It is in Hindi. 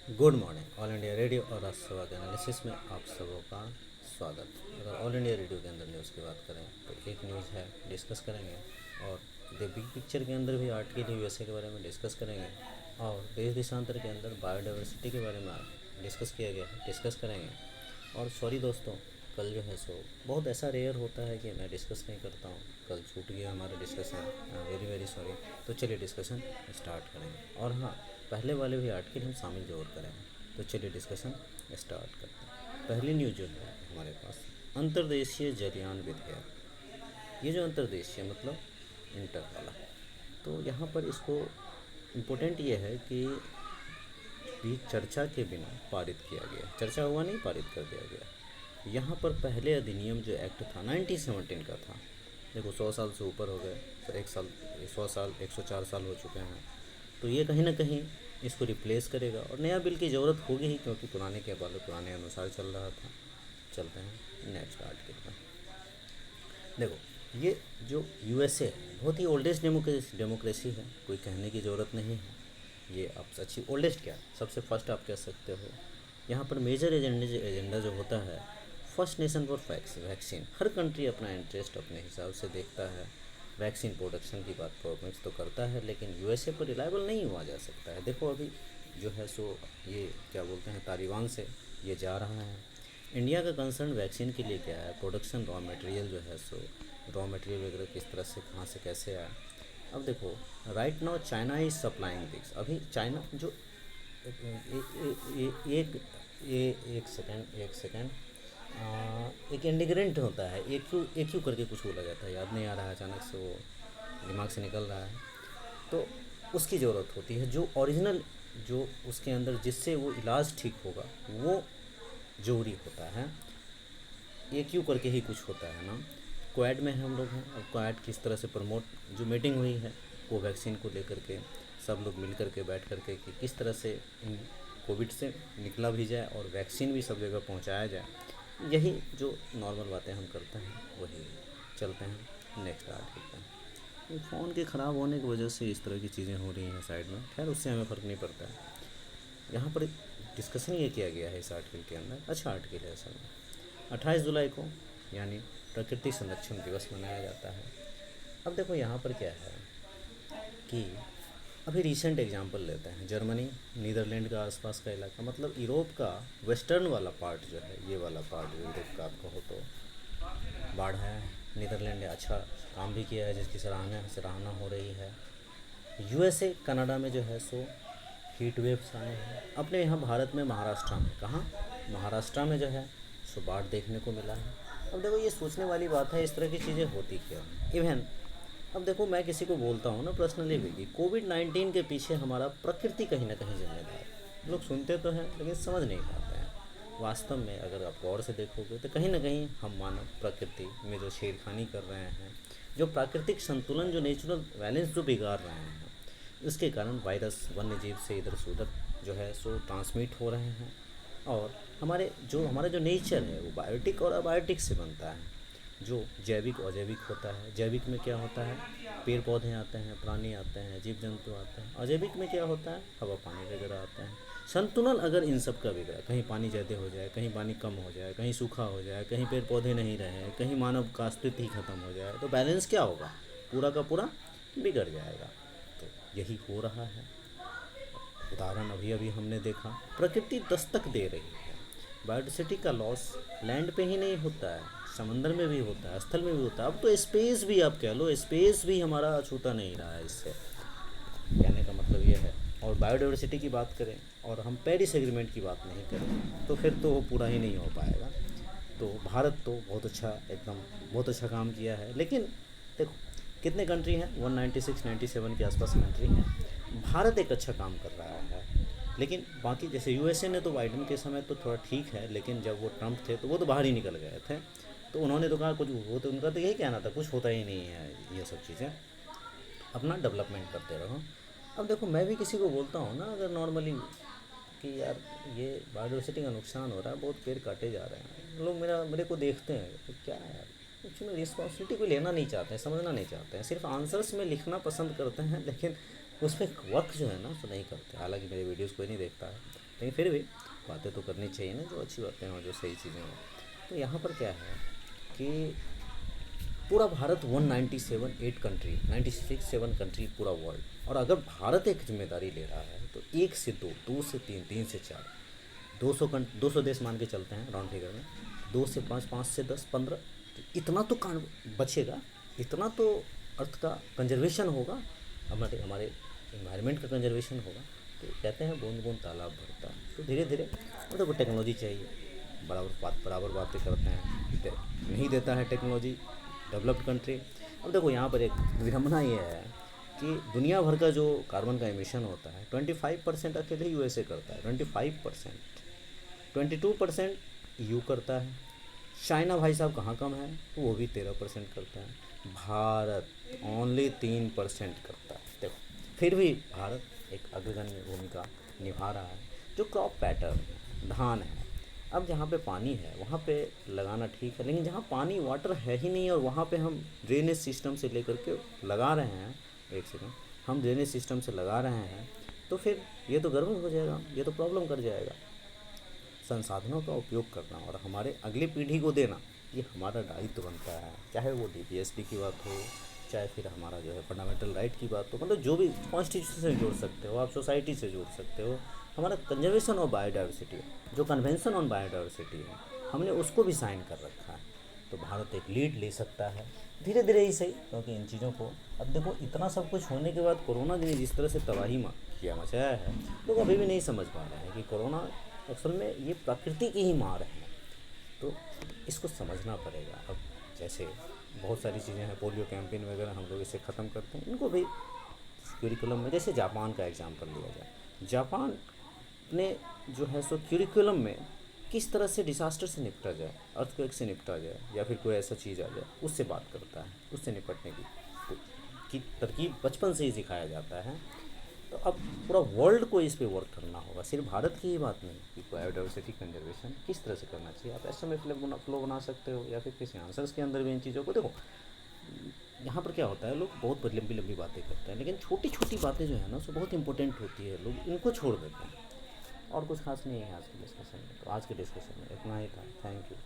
Good morning. All India radio और राष्ट्रसभा के एनालिसिस में आप सबों का स्वागत। अगर ऑल इंडिया रेडियो के अंदर न्यूज़ की बात करें तो एक न्यूज़ है, डिस्कस करेंगे। और द बिग पिक्चर के अंदर भी आर्टिकल यूएसए के बारे में डिस्कस करेंगे। और देश देशांतर के अंदर बायोडाइवर्सिटी के बारे में डिस्कस किया गया है, डिस्कस करेंगे। और सॉरी दोस्तों, कल जो है सो बहुत ऐसा रेयर होता है कि मैं डिस्कस नहीं करता हूँ। कल छूट गया हमारा डिस्कशन, वेरी वेरी सॉरी। तो चलिए डिस्कशन स्टार्ट करेंगे। और हाँ, पहले वाले भी आर्टिकल हम शामिल जरूर करेंगे। तो चलिए डिस्कशन स्टार्ट करते हैं। पहली न्यूज़ जो है हमारे पास, अंतर्देशीय जलयान विधेयक। ये जो अंतर्देशीय मतलब इंटर वाला, तो यहाँ पर इसको इम्पोर्टेंट ये है कि भी चर्चा के बिना पारित किया गया। चर्चा हुआ नहीं, पारित कर दिया गया। यहाँ पर पहले अधिनियम जो एक्ट था 1917 का था। देखो 100 साल से ऊपर हो गए, तो 100 साल 104 साल हो चुके हैं। तो ये कहीं ना कहीं इसको रिप्लेस करेगा और नया बिल की ज़रूरत होगी ही, क्योंकि पुराने के बारे पुराने अनुसार चल रहा था। चलते हैं नेक्स्ट आर्टिकल पर। देखो, ये जो यूएसए है बहुत ही ओल्डेस्ट डेमोक्रेसी है, कोई कहने की ज़रूरत नहीं है। ये आप अच्छी ओल्डेस्ट क्या, सबसे फर्स्ट आप कह सकते हो। यहाँ पर मेजर एजेंडा जो होता है, first nation for vaccine. Her country अपना इंटरेस्ट अपने हिसाब से देखता है। वैक्सीन प्रोडक्शन की बात परफॉर्मेंस तो करता है, लेकिन यूएसए पर रिलायबल नहीं हुआ जा सकता है। देखो अभी जो है सो ये क्या बोलते हैं, तालिबान से ये जा रहा है। इंडिया का कंसर्न वैक्सीन के लिए क्या है, प्रोडक्शन, रॉ मटेरियल जो है सो रॉ मटेरियल वगैरह किस तरह से कहाँ से कैसे आए। अब देखो, right now China is supplying this. अभी चाइना जो एक सेकेंड, एक इंडिग्रेंट होता है, एक क्यू करके कुछ बोला जाता है, याद नहीं आ रहा है, अचानक से वो दिमाग से निकल रहा है। तो उसकी ज़रूरत होती है, जो ओरिजिनल जो उसके अंदर जिससे वो इलाज ठीक होगा वो जरूरी होता है। ए क्यू करके ही कुछ होता है ना। क्वाड में हम लोग हैं, और क्वाड किस तरह से प्रमोट, जो मीटिंग हुई है कोवैक्सीन को लेकर के, सब लोग मिल कर के बैठ कर के कि किस तरह से कोविड से निकला भी जाए और वैक्सीन भी सब जगह पहुंचाया जाए। यही जो नॉर्मल बातें हम करते हैं वही। चलते हैं नेक्स्ट आर्टिकल पे। फ़ोन के ख़राब होने की वजह से इस तरह की चीज़ें हो रही हैं साइड में, खैर उससे हमें फ़र्क नहीं पड़ता है। यहाँ पर डिस्कशन ये किया गया है इस आर्टिकल के अंदर, अच्छा आर्टिकल है असल में। 28 जुलाई को यानी प्रकृति संरक्षण दिवस मनाया जाता है। अब देखो यहाँ पर क्या है कि अभी रिसेंट एग्जांपल लेते हैं, जर्मनी, नीदरलैंड का आसपास का इलाका, मतलब यूरोप का वेस्टर्न वाला पार्ट जो है, ये वाला पार्ट जो यूरोप का आपको हो, तो बाढ़ है। नीदरलैंड ने अच्छा काम भी किया है जिसकी सराहना हो रही है। यूएसए कनाडा में जो है सो हीट वेव्स आए हैं। अपने यहाँ भारत में महाराष्ट्र में, कहाँ, महाराष्ट्र में जो है सो बाढ़ देखने को मिला है। अब देखो ये सोचने वाली बात है, इस तरह की चीज़ें होती क्यों हैं। इवन अब देखो, मैं किसी को बोलता हूँ ना पर्सनली भी कि कोविड-19 के पीछे हमारा प्रकृति कहीं ना कहीं जिम्मेदार है। लोग सुनते तो हैं लेकिन समझ नहीं पाते हैं। वास्तव में अगर आप गौर से देखोगे तो कहीं ना कहीं हम मानव प्रकृति में जो छेड़खानी कर रहे हैं, जो प्राकृतिक संतुलन, जो नेचुरल बैलेंस जो बिगाड़ रहे हैं, इसके कारण वायरस वन्य जीव से इधर से उधर जो है सो ट्रांसमिट हो रहे हैं। और हमारा जो नेचर है वो बायोटिक और अबायोटिक से बनता है। जो जैविक और अजैविक होता है, जैविक में क्या होता है, पेड़ पौधे आते हैं, प्राणी आते हैं, जीव जंतु आते हैं। अजैविक में क्या होता है, हवा पानी वगैरह आते हैं। संतुलन अगर इन सब का बिगड़ा, कहीं पानी ज़्यादा हो जाए, कहीं पानी कम हो जाए, कहीं सूखा हो जाए, कहीं पेड़ पौधे नहीं रहे, कहीं मानव का अस्तित्व ही खत्म हो जाए, तो बैलेंस क्या होगा, पूरा का पूरा बिगड़ जाएगा। तो यही हो रहा है। उदाहरण अभी अभी हमने देखा, प्रकृति दस्तक दे रही है। बायोडिवर्सिटी का लॉस लैंड पे ही नहीं होता है, समंदर में भी होता है, स्थल में भी होता है। अब तो स्पेस भी आप कह लो, स्पेस भी हमारा छूता नहीं रहा है। इससे कहने का मतलब ये है। और बायोडाइवर्सिटी की बात करें और हम पेरिस एग्रीमेंट की बात नहीं करें तो फिर तो वो पूरा ही नहीं हो पाएगा। तो भारत तो बहुत अच्छा, एकदम बहुत अच्छा काम किया है। लेकिन देखो कितने कंट्री हैं, 196 97 के आसपास कंट्री हैं। भारत एक अच्छा काम कर रहा है, लेकिन बाकी जैसे यूएसए ने तो बाइडन के समय तो थोड़ा ठीक है, लेकिन जब वो ट्रंप थे तो वो तो बाहर ही निकल गए थे। तो उन्होंने तो कहा कुछ, वो तो उनका तो यही कहना था कुछ होता ही नहीं है, ये सब चीज़ें अपना डेवलपमेंट करते रहो। अब देखो मैं भी किसी को बोलता हूँ ना अगर नॉर्मली कि यार ये बायोडाइवर्सिटी का नुकसान हो रहा है, बहुत पेड़ काटे जा रहे हैं, लोग मेरे को देखते हैं तो क्या है यार, कुछ में रिस्पॉन्सिबिलिटी को लेना नहीं चाहते हैं, समझना नहीं चाहते हैं, सिर्फ आंसर्स में लिखना पसंद करते हैं, लेकिन उस पर वर्क जो है ना सो नहीं करते। हालांकि मेरे वीडियोस कोई नहीं देखता है, लेकिन फिर भी बातें तो करनी चाहिए ना, जो अच्छी बातें हों, जो सही चीज़ें हों। तो यहाँ पर क्या है कि पूरा भारत 197 8 कंट्री, 96 7 कंट्री, पूरा वर्ल्ड, और अगर भारत एक जिम्मेदारी ले रहा है तो एक से दो, दो से तीन, तीन से चार, 200 देश मान के चलते हैं राउंड फिगर में, 2 से 5, 5 से 10, 15, तो इतना तो कान बचेगा, इतना तो अर्थ का कंजर्वेशन होगा, हमारे हमारे इन्वायरमेंट का कंजर्वेशन होगा। तो कहते हैं बूंद बूंद तालाब भरता है। तो धीरे धीरे मतलब टेक्नोलॉजी चाहिए, बराबर बातें करते हैं, नहीं देता है टेक्नोलॉजी डेवलप्ड कंट्री। अब देखो यहाँ पर एक विडंबना ये है कि दुनिया भर का जो कार्बन का एमिशन होता है 25% अकेले यूएसए करता है, 25%, 22% यू करता है। चाइना भाई साहब कहाँ कम है, वो भी 13% करता है। भारत ओनली 3% करता है। देखो फिर भी भारत एक अग्रगण्य भूमिका निभा रहा है। जो क्रॉप पैटर्न है, धान है, अब जहाँ पे पानी है वहाँ पे लगाना ठीक है, लेकिन जहाँ पानी वाटर है ही नहीं और वहाँ पे हम ड्रेनेज सिस्टम से लेकर के लगा रहे हैं, एक सेकंड, हम ड्रेनेज सिस्टम से लगा रहे हैं, तो फिर ये तो गड़बड़ हो जाएगा, ये तो प्रॉब्लम कर जाएगा। संसाधनों का उपयोग करना और हमारे अगली पीढ़ी को देना, ये हमारा दायित्व बनता है। चाहे वो डीपीएसपी की बात हो, चाहे फिर हमारा जो है फंडामेंटल राइट की बात हो, मतलब जो भी कॉन्स्टिट्यूशन से जोड़ सकते हो आप, सोसाइटी से जोड़ सकते हो, हमारा कंजर्वेशन ऑफ बायोडाइवर्सिटी, जो कन्वेंशन ऑन बायोडाइवर्सिटी है, हमने उसको भी साइन कर रखा है। तो भारत एक लीड ले सकता है धीरे धीरे ही सही, क्योंकि इन चीज़ों को, अब देखो इतना सब कुछ होने के बाद कोरोना ने जिस तरह से तबाही मचाया है, लोग अभी भी नहीं समझ पा रहे हैं कि कोरोना असल में ये प्रकृति की ही मार है। तो इसको समझना पड़ेगा। अब जैसे बहुत सारी चीज़ें हैं, पोलियो कैंपेन वगैरह हम लोग इसे ख़त्म करते हैं, इनको भी क्यूरिकुलम में, जैसे जापान का एग्जांपल लिया जाए, जापान ने जो है सो क्यूरिकुलम में किस तरह से डिसास्टर से निपटा जाए, अर्थक्वेक से निपटा जाए, या फिर कोई ऐसा चीज़ आ जाए, उससे बात करता है, उससे निपटने की तरकीब बचपन से ही सिखाया जाता है। तो अब पूरा वर्ल्ड को इस पे वर्क करना होगा, सिर्फ भारत की ही बात नहीं कि बायोडाइवर्सिटी कंजर्वेशन किस तरह से करना चाहिए। आप ऐसे में फ्लो बना सकते हो, या फिर किसी आंसर्स के अंदर भी इन चीज़ों को देखो। यहाँ पर क्या होता है, लोग बहुत लंबी लंबी बातें करते हैं, लेकिन छोटी छोटी बातें जो है ना सो बहुत इंपॉर्टेंट होती है, लोग इनको छोड़ देते हैं। और कुछ खास नहीं है आज के डिस्कशन में, तो आज के डिस्कशन में इतना ही था। Thank you.